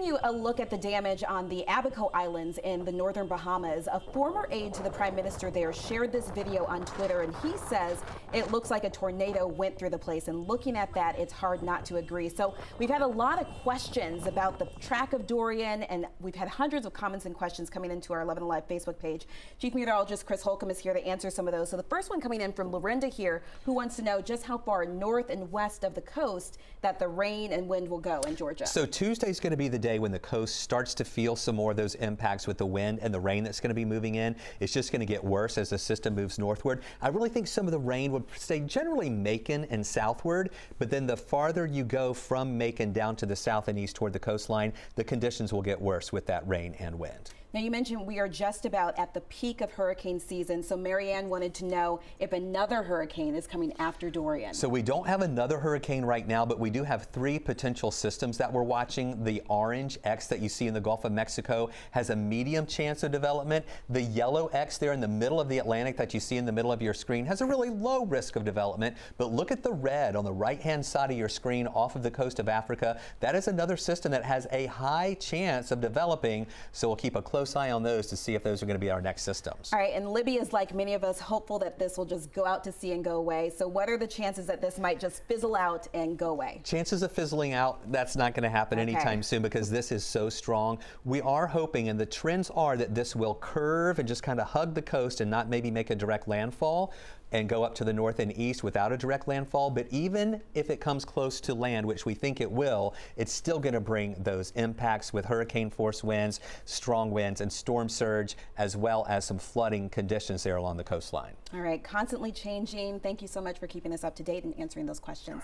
giving you a look at the damage on the Abaco Islands in the northern Bahamas. A former aide to the prime minister there shared this video on Twitter, and he says it looks like a tornado went through the place. And looking at that, it's hard not to agree. So we've had a lot of questions about the track of Dorian, and we've had hundreds of comments and questions coming into our 11 Alive Facebook page. Chief Meteorologist Chris Holcomb is here to answer some of those. So the first one coming in from Lorinda here, who wants to know just how far north and west of the coast that the rain and wind will go in Georgia. So Tuesday's going to be the day when the coast starts to feel some more of those impacts with the wind and the rain that's going to be moving in. It's just going to get worse as the system moves northward. I really think some of the rain would stay generally Macon and southward, but then the farther you go from Macon down to the south and east toward the coastline, the conditions will get worse with that rain and wind. Now, you mentioned we are just about at the peak of hurricane season, so Marianne wanted to know if another hurricane is coming after Dorian. So we don't have another hurricane right now, but we do have three potential systems that we're watching. The orange X that you see in the Gulf of Mexico has a medium chance of development. The yellow X there in the middle of the Atlantic that you see in the middle of your screen has a really low risk of development. But look at the red on the right-hand side of your screen off of the coast of Africa. That is another system that has a high chance of developing, so we'll keep a close eye on those to see if those are going to be our next systems. All right, and Libby is, like many of us, hopeful that this will just go out to sea and go away. So what are the chances that this might just fizzle out and go away? Chances of fizzling out, that's not going to happen anytime soon because this is so strong. We are hoping, and the trends are, that this will curve and just kind of hug the coast and not maybe make a direct landfall and go up to the north and east without a direct landfall. But even if it comes close to land, which we think it will, it's still going to bring those impacts with hurricane force winds, strong winds, and storm surge, as well as some flooding conditions there along the coastline. All right, constantly changing. Thank you so much for keeping us up to date and answering those questions.